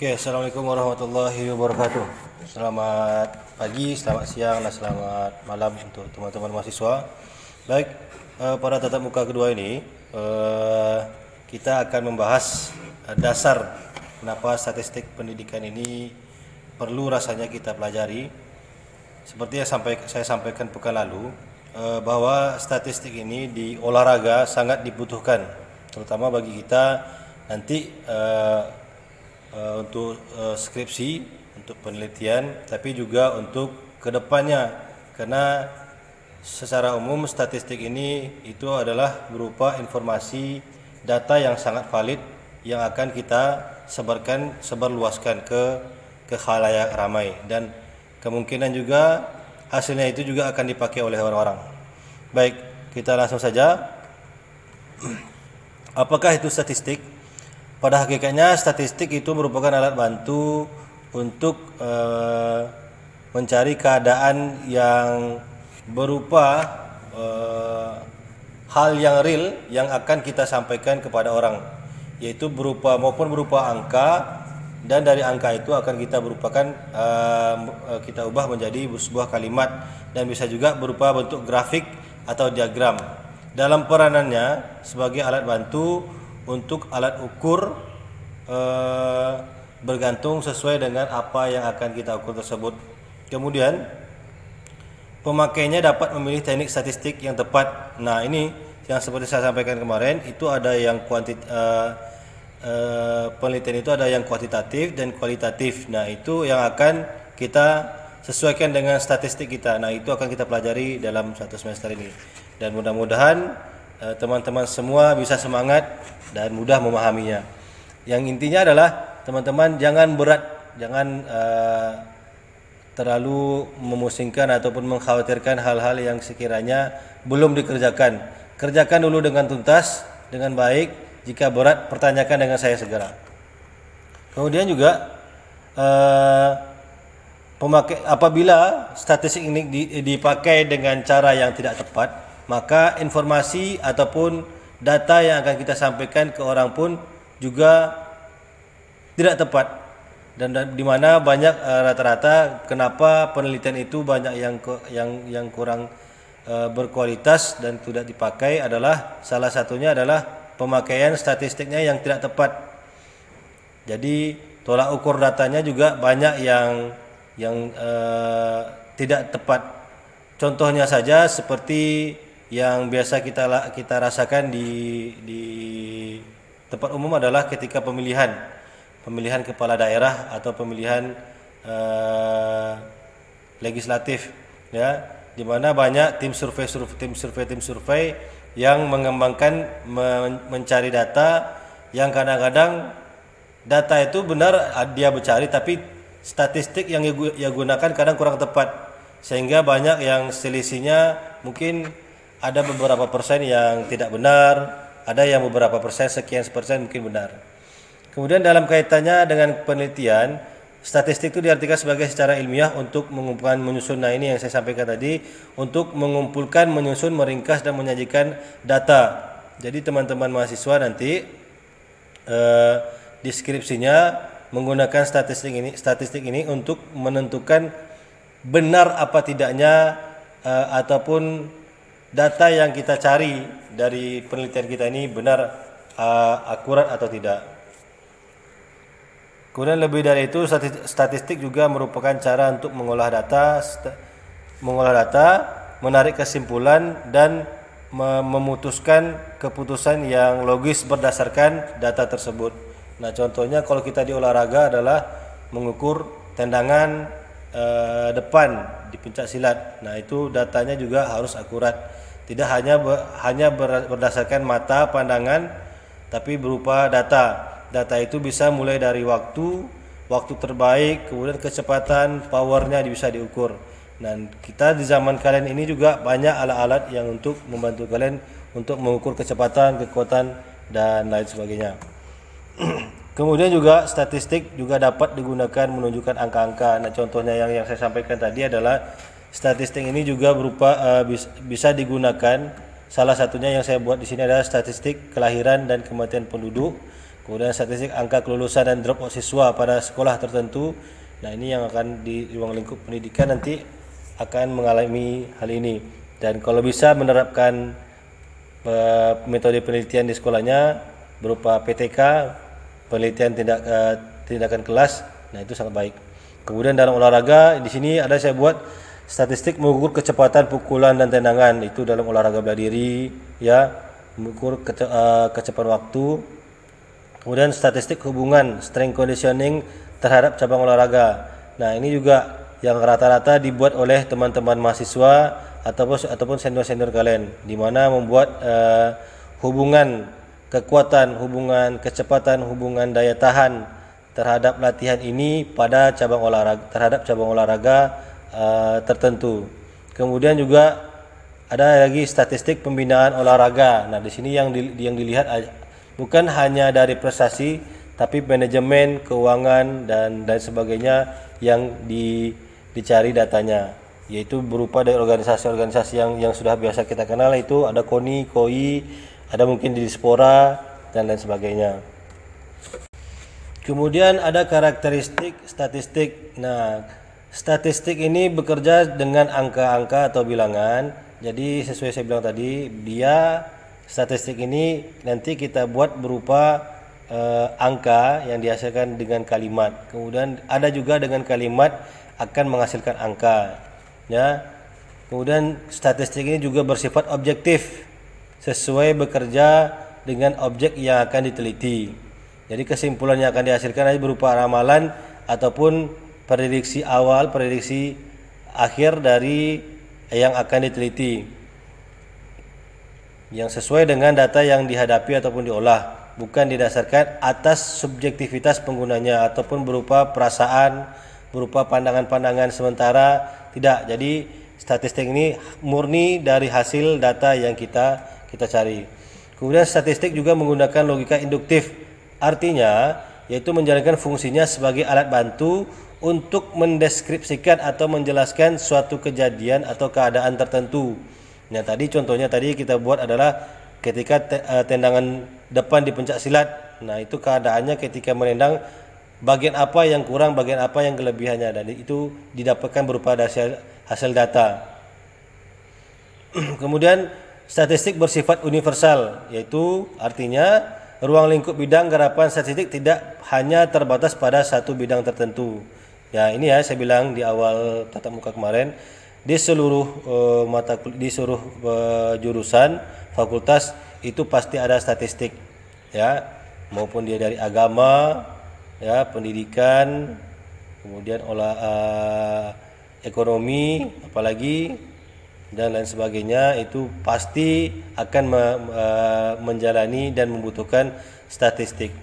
Oke, assalamualaikum warahmatullahi wabarakatuh. Selamat pagi, selamat siang, dan selamat malam untuk teman-teman mahasiswa. Baik, pada tatap muka kedua ini kita akan membahas dasar kenapa statistik pendidikan ini perlu rasanya kita pelajari. Seperti yang saya sampaikan pekan lalu, bahwa statistik ini di olahraga sangat dibutuhkan, terutama bagi kita nanti untuk skripsi, untuk penelitian, tapi juga untuk kedepannya, karena secara umum statistik ini itu adalah berupa informasi data yang sangat valid yang akan kita sebarluaskan ke khalayak ramai, dan kemungkinan juga hasilnya itu juga akan dipakai oleh orang-orang. Baik, kita langsung saja. Apakah itu statistik? Pada hakikatnya statistik itu merupakan alat bantu untuk mencari keadaan yang berupa hal yang real yang akan kita sampaikan kepada orang, yaitu berupa angka, dan dari angka itu akan kita kita ubah menjadi sebuah kalimat, dan bisa juga berupa bentuk grafik atau diagram. Dalam peranannya sebagai alat bantu untuk alat ukur bergantung sesuai dengan apa yang akan kita ukur tersebut. Kemudian pemakainya dapat memilih teknik statistik yang tepat. Nah, ini yang seperti saya sampaikan kemarin, itu ada yang penelitian itu ada yang kuantitatif dan kualitatif. Nah, itu yang akan kita sesuaikan dengan statistik kita. Nah, itu akan kita pelajari dalam satu semester ini, dan mudah-mudahan teman-teman semua bisa semangat dan mudah memahaminya. Yang intinya adalah teman-teman jangan terlalu memusingkan ataupun mengkhawatirkan hal-hal yang sekiranya belum dikerjakan. Kerjakan dulu dengan tuntas, dengan baik. Jika berat, pertanyakan dengan saya segera. Kemudian juga apabila statistik ini dipakai dengan cara yang tidak tepat, maka informasi ataupun data yang akan kita sampaikan ke orang pun juga tidak tepat. Dan di mana banyak rata-rata kenapa penelitian itu banyak yang kurang berkualitas dan tidak dipakai adalah salah satunya adalah pemakaian statistiknya yang tidak tepat. Jadi tolak ukur datanya juga banyak yang tidak tepat. Contohnya saja seperti yang biasa kita rasakan di tempat umum adalah ketika pemilihan kepala daerah atau pemilihan legislatif, ya, di mana banyak tim survei yang mengembangkan mencari data yang kadang-kadang data itu benar dia mencari, tapi statistik yang ia gunakan kadang kurang tepat, sehingga banyak yang selisihnya mungkin ada beberapa persen yang tidak benar, ada yang beberapa persen, sekian persen mungkin benar. Kemudian dalam kaitannya dengan penelitian, statistik itu diartikan sebagai secara ilmiah untuk mengumpulkan, menyusun. Nah, ini yang saya sampaikan tadi, untuk mengumpulkan, menyusun, meringkas, dan menyajikan data. Jadi teman-teman mahasiswa nanti deskripsinya menggunakan statistik ini untuk menentukan benar apa tidaknya ataupun data yang kita cari dari penelitian kita ini benar akurat atau tidak. Kemudian lebih dari itu, statistik juga merupakan cara untuk mengolah data, menarik kesimpulan, dan memutuskan keputusan yang logis berdasarkan data tersebut. Nah, contohnya kalau kita di olahraga adalah mengukur tendangan depan di pencak silat. Nah, itu datanya juga harus akurat. Tidak hanya berdasarkan mata pandangan, tapi berupa data. Data itu bisa mulai dari waktu terbaik, kemudian kecepatan, powernya bisa diukur. Dan kita di zaman kalian ini juga banyak alat-alat yang untuk membantu kalian untuk mengukur kecepatan, kekuatan, dan lain sebagainya. Kemudian juga statistik juga dapat digunakan menunjukkan angka-angka. Nah, contohnya yang saya sampaikan tadi adalah statistik ini juga bisa digunakan. Salah satunya yang saya buat di sini adalah statistik kelahiran dan kematian penduduk. Kemudian statistik angka kelulusan dan drop out siswa pada sekolah tertentu. Nah, ini yang akan di ruang lingkup pendidikan nanti akan mengalami hal ini. Dan kalau bisa menerapkan metode penelitian di sekolahnya berupa PTK, penelitian tindakan kelas. Nah, itu sangat baik. Kemudian dalam olahraga di sini ada saya buat statistik mengukur kecepatan pukulan dan tendangan, itu dalam olahraga bela diri ya, mengukur kecepatan waktu. Kemudian statistik hubungan strength conditioning terhadap cabang olahraga. Nah, ini juga yang rata-rata dibuat oleh teman-teman mahasiswa ataupun senior-senior kalian, di mana membuat hubungan kekuatan, hubungan kecepatan, hubungan daya tahan terhadap latihan ini pada cabang olahraga tertentu. Kemudian juga ada lagi statistik pembinaan olahraga. Nah, di sini yang dilihat bukan hanya dari prestasi, tapi manajemen, keuangan dan sebagainya yang dicari datanya, yaitu berupa dari organisasi-organisasi yang sudah biasa kita kenal, itu ada KONI, KOI, ada mungkin di Dispora dan lain sebagainya. Kemudian ada karakteristik statistik. Nah, statistik ini bekerja dengan angka-angka atau bilangan. Jadi sesuai saya bilang tadi, statistik ini nanti kita buat berupa angka yang dihasilkan dengan kalimat. Kemudian ada juga dengan kalimat akan menghasilkan angka. Ya. Kemudian statistik ini juga bersifat objektif, sesuai bekerja dengan objek yang akan diteliti. Jadi kesimpulan yang akan dihasilkan berupa ramalan ataupun prediksi awal, prediksi akhir dari yang akan diteliti, yang sesuai dengan data yang dihadapi ataupun diolah, bukan didasarkan atas subjektivitas penggunanya ataupun berupa perasaan, berupa pandangan-pandangan sementara, tidak. Jadi statistik ini murni dari hasil data yang kita cari. Kemudian statistik juga menggunakan logika induktif, artinya yaitu menjalankan fungsinya sebagai alat bantu untuk mendeskripsikan atau menjelaskan suatu kejadian atau keadaan tertentu. Nah, contohnya tadi kita buat adalah ketika tendangan depan di pencak silat. Nah, itu keadaannya ketika menendang, bagian apa yang kurang, bagian apa yang kelebihannya, dan itu didapatkan berupa hasil data. Kemudian statistik bersifat universal, yaitu artinya ruang lingkup bidang garapan statistik tidak hanya terbatas pada satu bidang tertentu. Ya, ini ya saya bilang di awal tatap muka kemarin, di seluruh jurusan fakultas itu pasti ada statistik, ya, maupun dia dari agama, ya, pendidikan, kemudian ekonomi, apalagi dan lain sebagainya, itu pasti akan menjalani dan membutuhkan statistik.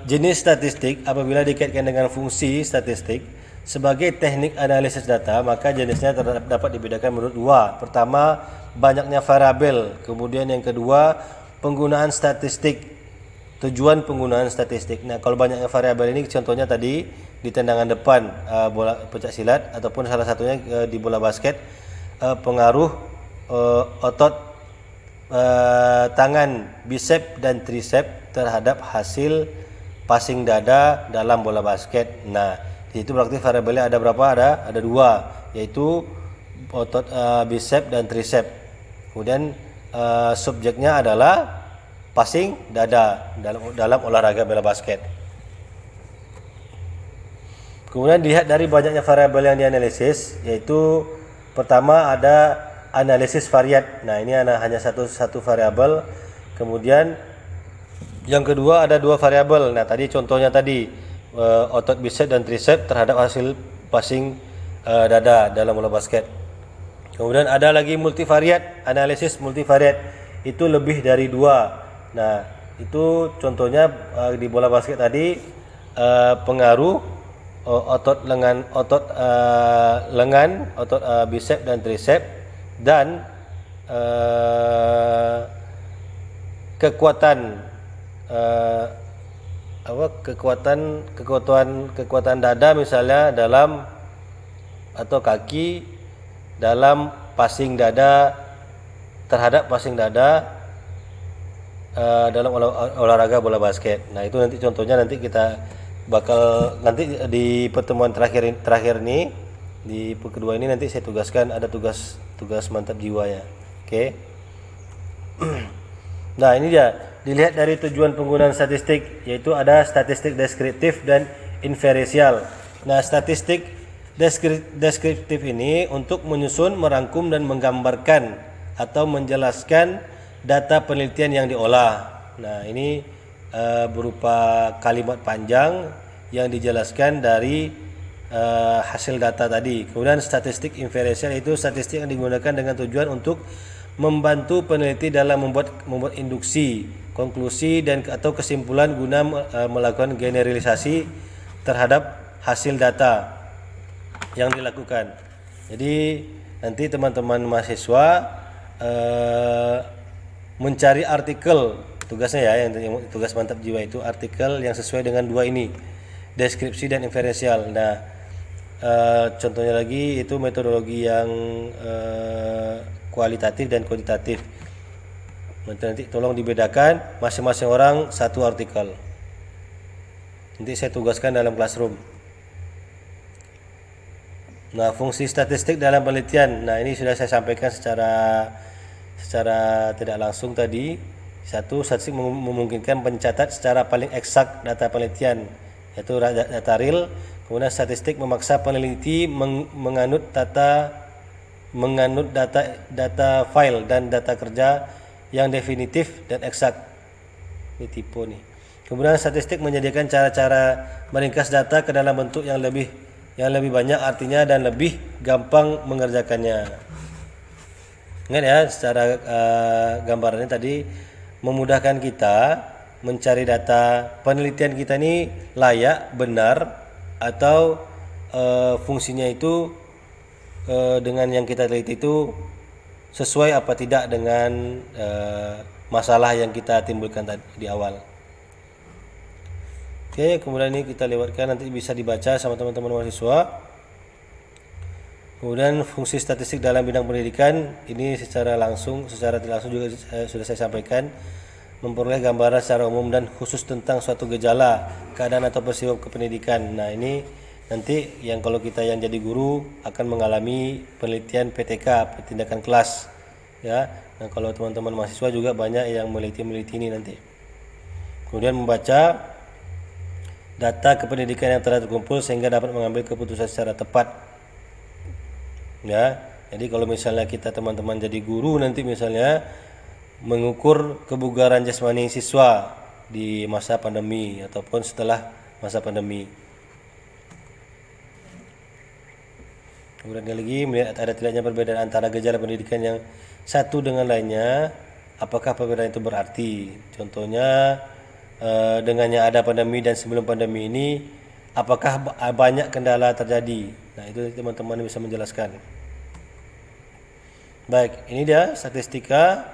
Jenis statistik apabila dikaitkan dengan fungsi statistik sebagai teknik analisis data, maka jenisnya dapat dibedakan menurut dua. Pertama, banyaknya variabel. Kemudian yang kedua, penggunaan statistik. Tujuan penggunaan statistik. Nah, kalau banyaknya variabel ini contohnya tadi di tendangan depan bola pencak silat, ataupun salah satunya di bola basket, pengaruh otot tangan bicep dan tricep terhadap hasil passing dada dalam bola basket. Nah, itu berarti variabelnya ada berapa? Ada dua, yaitu otot bicep dan tricep. Kemudian subjeknya adalah passing dada dalam olahraga bola basket. Kemudian dilihat dari banyaknya variabel yang dianalisis, yaitu pertama ada analisis variat. Nah, ini hanya satu variabel. Kemudian yang kedua ada dua variabel. Nah, tadi contohnya otot bicep dan tricep terhadap hasil passing dada dalam bola basket. Kemudian ada lagi multivariat, analisis multivariat, itu lebih dari dua. Nah, itu contohnya di bola basket tadi pengaruh otot lengan, otot bicep dan tricep, dan kekuatan kekuatan dada misalnya dalam, atau kaki dalam passing dada terhadap passing dada dalam olahraga bola basket. Nah, itu nanti contohnya nanti kita bakal nanti di pertemuan terakhir ini di kedua ini nanti saya tugaskan ada tugas mantap jiwa ya. Oke. Nah, ini dia. Dilihat dari tujuan penggunaan statistik, yaitu ada statistik deskriptif dan inferensial. Nah, statistik deskriptif ini untuk menyusun, merangkum dan menggambarkan atau menjelaskan data penelitian yang diolah. Nah, ini berupa kalimat panjang yang dijelaskan dari hasil data tadi. Kemudian statistik inferensial itu statistik yang digunakan dengan tujuan untuk membantu peneliti dalam membuat induksi, konklusi dan atau kesimpulan guna melakukan generalisasi terhadap hasil data yang dilakukan. Jadi nanti teman-teman mahasiswa mencari artikel, tugasnya ya, yang tugas mantap jiwa itu artikel yang sesuai dengan dua ini, deskripsi dan inferensial. Nah, contohnya lagi itu metodologi yang kualitatif dan kuantitatif. Nanti tolong dibedakan masing-masing orang satu artikel. Nanti saya tugaskan dalam classroom. Nah, fungsi statistik dalam penelitian. Nah, ini sudah saya sampaikan secara tidak langsung tadi. Satu, statistik memungkinkan pencatat secara paling eksak data penelitian, yaitu data real. Kemudian statistik memaksa peneliti menganut data file dan data kerja yang definitif dan eksak. Ini tipe nih. Kemudian statistik menyediakan cara-cara meringkas data ke dalam bentuk yang lebih banyak artinya dan lebih gampang mengerjakannya. Ingat ya, secara gambarannya tadi memudahkan kita mencari data penelitian kita ini layak, benar, atau fungsinya itu dengan yang kita teliti itu sesuai apa tidak dengan masalah yang kita timbulkan tadi di awal. Oke, kemudian ini kita lewatkan, nanti bisa dibaca sama teman-teman mahasiswa. Kemudian fungsi statistik dalam bidang pendidikan ini secara tidak langsung juga sudah saya sampaikan, memperoleh gambaran secara umum dan khusus tentang suatu gejala, keadaan atau peristiwa kependidikan. Nah, ini nanti yang kalau kita yang jadi guru akan mengalami penelitian PTK, tindakan kelas ya. Nah, kalau teman-teman mahasiswa juga banyak yang meliti ini nanti. Kemudian membaca data kependidikan yang telah terkumpul sehingga dapat mengambil keputusan secara tepat. Ya, jadi kalau misalnya kita teman-teman jadi guru nanti misalnya mengukur kebugaran jasmani siswa di masa pandemi ataupun setelah masa pandemi. Kemudian lagi melihat ada tidaknya perbedaan antara gejala pendidikan yang satu dengan lainnya, apakah perbedaan itu berarti? Contohnya dengannya ada pandemi dan sebelum pandemi ini, apakah banyak kendala terjadi? Nah, itu teman-teman bisa menjelaskan. Baik, ini dia statistika,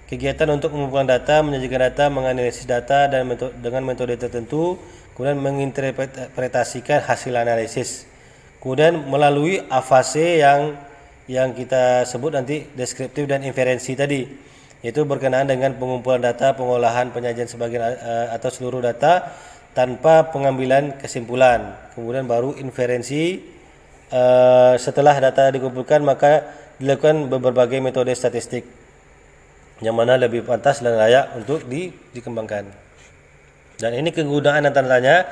kegiatan untuk mengumpulkan data, menyajikan data, menganalisis data dan dengan metode tertentu, kemudian menginterpretasikan hasil analisis. Kemudian melalui fase yang kita sebut nanti deskriptif dan inferensi tadi, yaitu berkenaan dengan pengumpulan data, pengolahan, penyajian sebagian atau seluruh data tanpa pengambilan kesimpulan. Kemudian baru inferensi, setelah data dikumpulkan maka dilakukan berbagai metode statistik yang mana lebih pantas dan layak untuk dikembangkan. Dan ini kegunaan dan tanya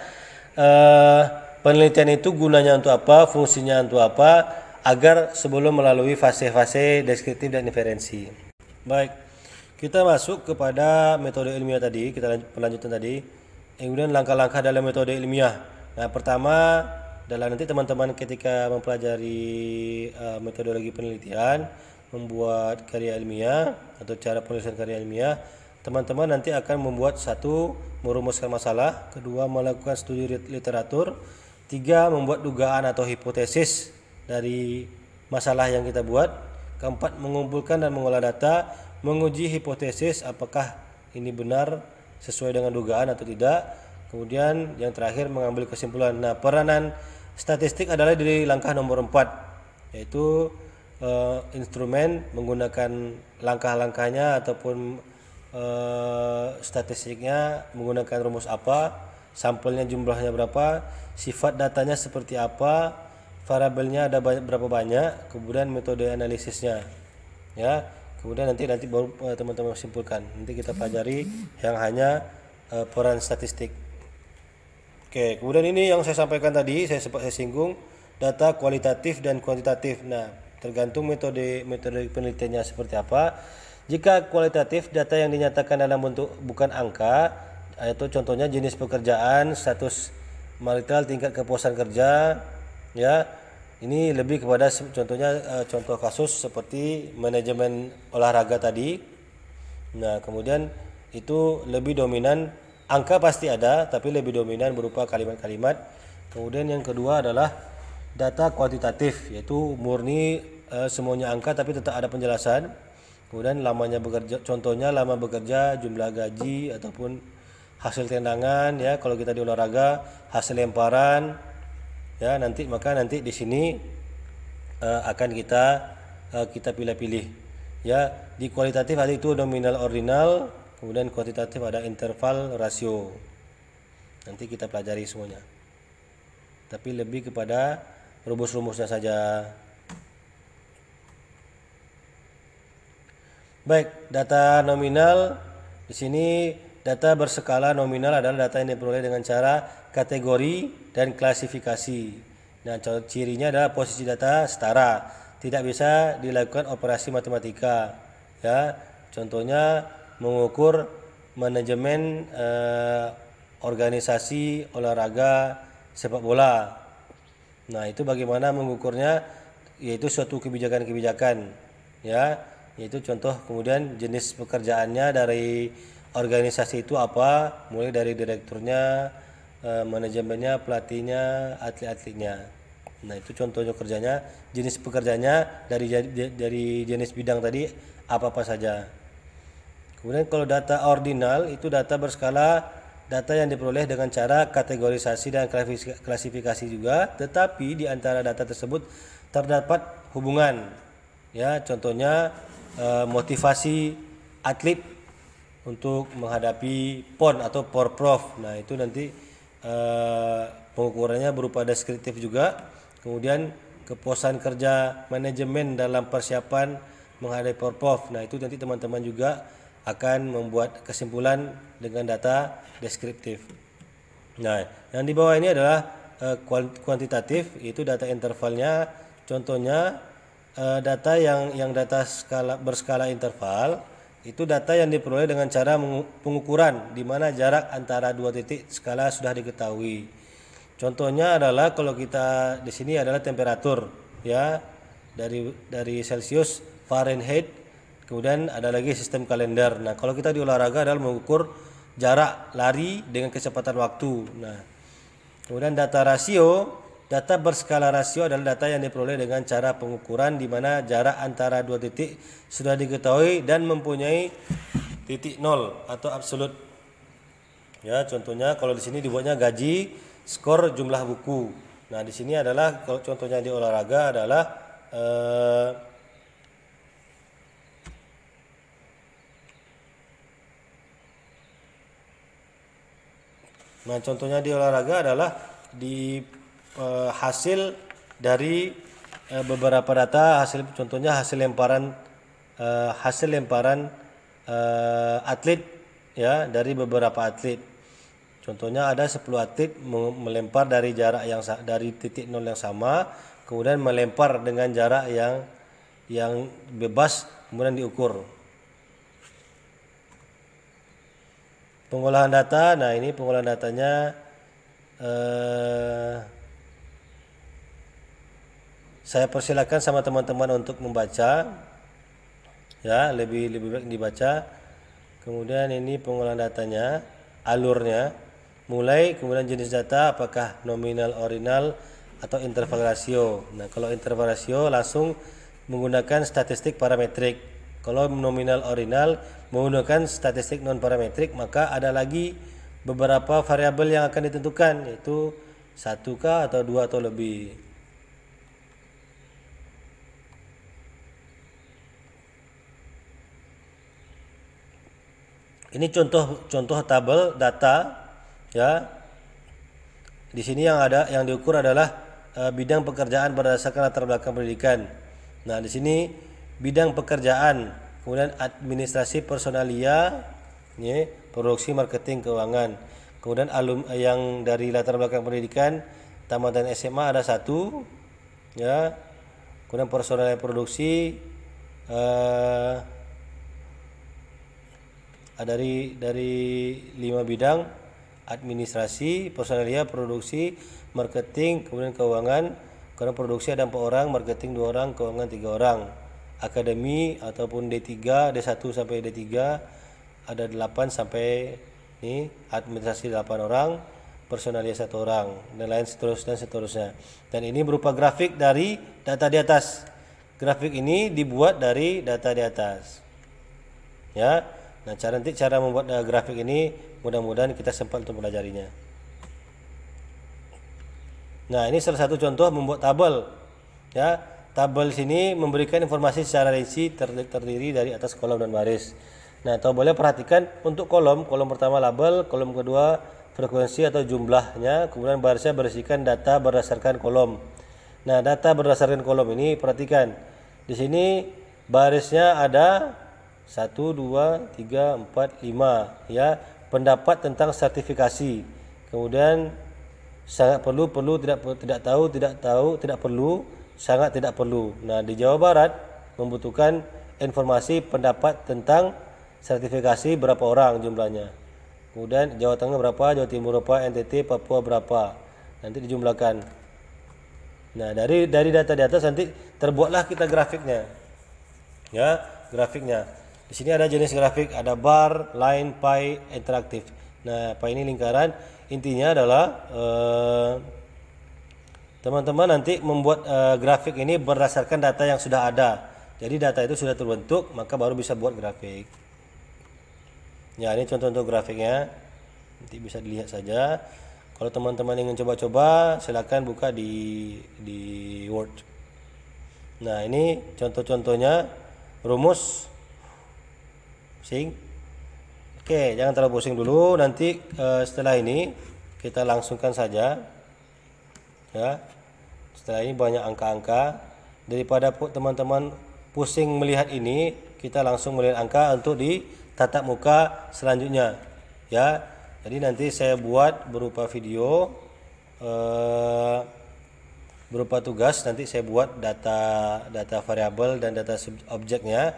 penelitian itu gunanya untuk apa, fungsinya untuk apa, agar sebelum melalui fase-fase deskriptif dan inferensi. Baik, kita masuk kepada metode ilmiah tadi, kita lanjutkan tadi. Kemudian langkah-langkah dalam metode ilmiah. Nah, pertama dalam nanti teman-teman ketika mempelajari metodologi penelitian, membuat karya ilmiah atau cara penulisan karya ilmiah, teman-teman nanti akan membuat satu, merumuskan masalah, kedua melakukan studi literatur, tiga membuat dugaan atau hipotesis dari masalah yang kita buat, keempat mengumpulkan dan mengolah data, menguji hipotesis apakah ini benar sesuai dengan dugaan atau tidak, kemudian yang terakhir mengambil kesimpulan. Nah, peranan statistik adalah di langkah nomor 4, yaitu instrumen menggunakan langkah-langkahnya ataupun statistiknya menggunakan rumus apa, sampelnya jumlahnya berapa, sifat datanya seperti apa, variabelnya ada berapa banyak, kemudian metode analisisnya. Ya, kemudian nanti baru teman-teman simpulkan. Nanti kita pelajari yang hanya peran statistik. Oke, kemudian ini yang saya sampaikan tadi, saya singgung data kualitatif dan kuantitatif. Nah, tergantung metode penelitiannya seperti apa. Jika kualitatif, data yang dinyatakan dalam bentuk bukan angka, yaitu contohnya jenis pekerjaan, status marital, tingkat kepuasan kerja, ya. Ini lebih kepada contohnya contoh kasus seperti manajemen olahraga tadi. Nah, kemudian itu lebih dominan, angka pasti ada, tapi lebih dominan berupa kalimat-kalimat. Kemudian yang kedua adalah data kuantitatif, yaitu murni semuanya angka tapi tetap ada penjelasan. Kemudian lamanya bekerja, contohnya lama bekerja, jumlah gaji ataupun hasil tendangan, ya. Kalau kita di olahraga hasil lemparan, ya. Nanti di sini akan kita pilih-pilih, ya. Di kualitatif ada itu nominal ordinal, kemudian kuantitatif ada interval rasio. Nanti kita pelajari semuanya, tapi lebih kepada rumus-rumusnya saja. Baik, data nominal di sini, data berskala nominal adalah data yang diperoleh dengan cara kategori dan klasifikasi. Nah, cirinya adalah posisi data setara, tidak bisa dilakukan operasi matematika. Ya, contohnya mengukur manajemen organisasi olahraga sepak bola. Nah, itu bagaimana mengukurnya, yaitu suatu kebijakan-kebijakan, ya. Yaitu contoh, kemudian jenis pekerjaannya dari organisasi itu apa, mulai dari direkturnya, manajemennya, pelatihnya, atlet-atletnya. Nah, itu contohnya kerjanya, jenis pekerjaannya dari jenis bidang tadi apa saja. Kemudian kalau data ordinal itu data berskala, data yang diperoleh dengan cara kategorisasi dan klasifikasi juga, tetapi di antara data tersebut terdapat hubungan, ya. Contohnya motivasi atlet untuk menghadapi PON atau Porprov. Nah, itu nanti pengukurannya berupa deskriptif juga. Kemudian kepuasan kerja manajemen dalam persiapan menghadapi Porprov. Nah, itu nanti teman-teman juga akan membuat kesimpulan dengan data deskriptif. Nah, yang di bawah ini adalah kuantitatif, itu data intervalnya. Contohnya data yang data berskala interval, itu data yang diperoleh dengan cara pengukuran di mana jarak antara dua titik skala sudah diketahui. Contohnya adalah kalau kita di sini adalah temperatur, ya, dari Celsius, Fahrenheit, kemudian ada lagi sistem kalender. Nah, kalau kita di olahraga adalah mengukur jarak lari dengan kecepatan waktu. Nah, kemudian data rasio. Data berskala rasio adalah data yang diperoleh dengan cara pengukuran di mana jarak antara dua titik sudah diketahui dan mempunyai titik nol atau absolut. Ya, contohnya kalau di sini dibuatnya gaji, skor, jumlah buku. Nah, di sini adalah kalau contohnya di olahraga adalah di hasil dari beberapa data, contohnya hasil lemparan atlet, ya, dari beberapa atlet. Contohnya ada 10 atlet melempar dari jarak dari titik nol yang sama, kemudian melempar dengan jarak yang bebas, kemudian diukur. Pengolahan data. Nah, ini pengolahan datanya saya persilakan sama teman-teman untuk membaca, ya, lebih baik dibaca. Kemudian ini pengolahan datanya, alurnya, mulai, kemudian jenis data apakah nominal, ordinal atau interval rasio. Nah, kalau interval rasio langsung menggunakan statistik parametrik. Kalau nominal ordinal menggunakan statistik non parametrik, maka ada lagi beberapa variabel yang akan ditentukan, yaitu 1K atau 2 atau lebih. Ini contoh tabel data ya. Di sini yang diukur adalah bidang pekerjaan berdasarkan latar belakang pendidikan. Nah, di sini bidang pekerjaan, kemudian administrasi personalia, ya, produksi, marketing, keuangan. Kemudian yang dari latar belakang pendidikan tamatan SMA ada 1, ya. Kemudian personalia produksi dari 5 bidang: administrasi, personalia, produksi, marketing, kemudian keuangan. Karena produksi ada 4 orang, marketing 2 orang, keuangan 3 orang. Akademi ataupun D3, D1 sampai D3 ada 8 sampai ini, administrasi 8 orang, personalia 1 orang, dan lain seterusnya. Dan ini berupa grafik dari data di atas. Grafik ini dibuat dari data di atas. Ya. Nah, cara membuat grafik ini mudah-mudahan kita sempat untuk mempelajarinya. Nah, ini salah satu contoh membuat tabel. Ya, tabel sini memberikan informasi secara rinci terdiri dari atas kolom dan baris. Nah, atau boleh perhatikan untuk kolom pertama label, kolom kedua frekuensi atau jumlahnya, kemudian barisnya berisikan data berdasarkan kolom. Nah, data berdasarkan kolom ini perhatikan. Di sini barisnya ada 1, 2, 3, 4, 5 ya, pendapat tentang sertifikasi. Kemudian sangat perlu, tidak tahu, tidak perlu, sangat tidak perlu. Nah, di Jawa Barat membutuhkan informasi pendapat tentang sertifikasi berapa orang jumlahnya. Kemudian Jawa Tengah berapa, Jawa Timur berapa, NTT, Papua berapa. Nanti dijumlahkan. Nah, dari data di atas nanti terbuatlah kita grafiknya. Ya, grafiknya. Di sini ada jenis grafik, ada bar, line, pie, interaktif. Nah, pie ini lingkaran. Intinya adalah teman-teman nanti membuat grafik ini berdasarkan data yang sudah ada. Jadi data itu sudah terbentuk, maka baru bisa buat grafik. Ya, ini contoh-contoh grafiknya. Nanti bisa dilihat saja. Kalau teman-teman ingin coba-coba, silakan buka di Word. Nah, ini contoh-contohnya rumus. Oke, jangan terlalu pusing dulu. Nanti setelah ini kita langsungkan saja. Ya, setelah ini banyak angka-angka. Daripada teman-teman pusing melihat ini, kita langsung melihat angka untuk di tatap muka selanjutnya. Ya, jadi nanti saya buat berupa video, berupa tugas. Nanti saya buat data variabel dan data objeknya.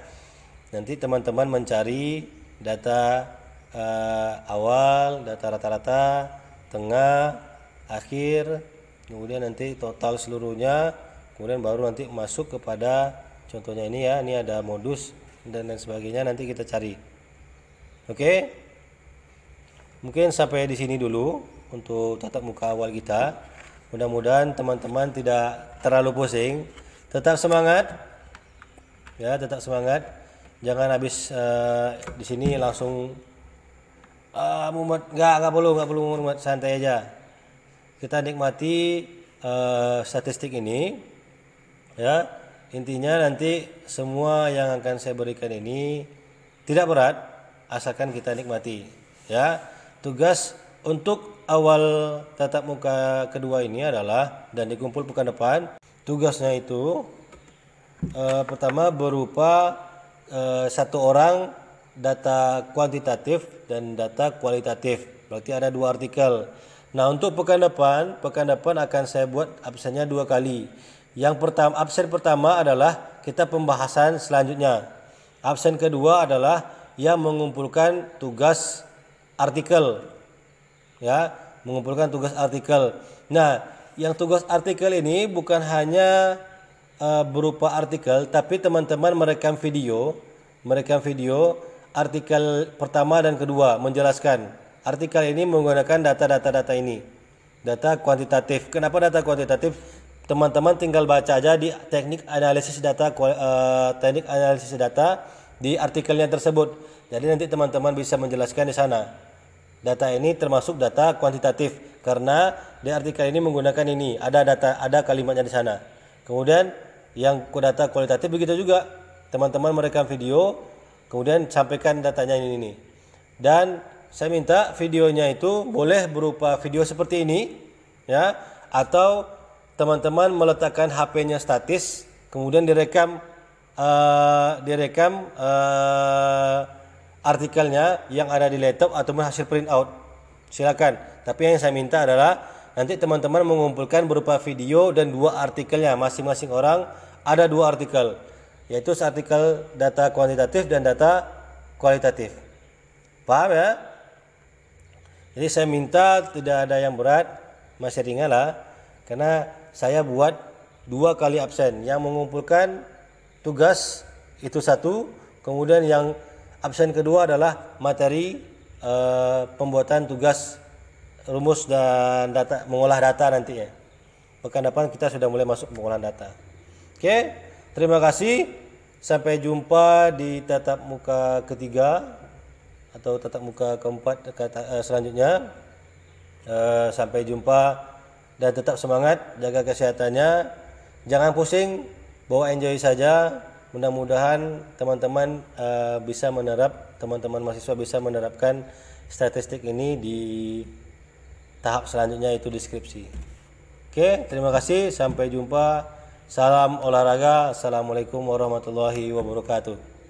Nanti teman-teman mencari data awal, data rata-rata, tengah, akhir, kemudian nanti total seluruhnya, kemudian baru nanti masuk kepada contohnya ini ya, ini ada modus dan lain sebagainya, nanti kita cari. Oke? Mungkin sampai di sini dulu untuk tatap muka awal kita. Mudah-mudahan teman-teman tidak terlalu pusing. Tetap semangat. Ya, tetap semangat. Jangan habis di sini langsung Muhammad, enggak perlu Muhammad, santai aja. Kita nikmati statistik ini. Ya, intinya nanti semua yang akan saya berikan ini tidak berat, asalkan kita nikmati. Ya, tugas untuk awal tatap muka kedua ini adalah dan dikumpul pekan depan. Tugasnya itu pertama berupa 1 orang data kuantitatif dan data kualitatif. Berarti ada 2 artikel. Nah, untuk pekan depan akan saya buat absennya 2 kali. Absen pertama adalah kita pembahasan selanjutnya. Absen kedua adalah yang mengumpulkan tugas artikel. Ya, mengumpulkan tugas artikel. Nah, yang tugas artikel ini bukan hanya berupa artikel, tapi teman-teman merekam video artikel pertama dan kedua menjelaskan. Artikel ini menggunakan data ini, data kuantitatif. Kenapa data kuantitatif? Teman-teman tinggal baca aja di teknik analisis data di artikelnya tersebut. Jadi nanti teman-teman bisa menjelaskan di sana. Data ini termasuk data kuantitatif karena di artikel ini menggunakan ini, ada kalimatnya di sana. Kemudian yang data kualitatif begitu juga, teman-teman merekam video, kemudian sampaikan datanya ini. Dan saya minta videonya itu boleh berupa video seperti ini, ya, atau teman-teman meletakkan HP-nya statis, kemudian direkam artikelnya yang ada di laptop atau hasil print out. Silakan. Tapi yang saya minta adalah nanti teman-teman mengumpulkan berupa video dan 2 artikelnya. Masing-masing orang ada 2 artikel, yaitu artikel data kuantitatif dan data kualitatif. Paham ya? Jadi saya minta tidak ada yang berat, masih ringan lah, karena saya buat 2 kali absen. Yang mengumpulkan tugas itu 1, kemudian yang absen kedua adalah materi pembuatan tugas rumus dan data, mengolah data nanti ya. Pekan depan kita sudah mulai masuk pengolahan data. Oke, terima kasih. Sampai jumpa di tatap muka ketiga atau tatap muka keempat selanjutnya. Sampai jumpa dan tetap semangat, jaga kesehatannya, jangan pusing, bawa enjoy saja. Mudah-mudahan teman-teman bisa menerap, teman-teman mahasiswa bisa menerapkan statistik ini di tahap selanjutnya, itu deskripsi. Oke, terima kasih, sampai jumpa. Salam olahraga. Assalamualaikum warahmatullahi wabarakatuh.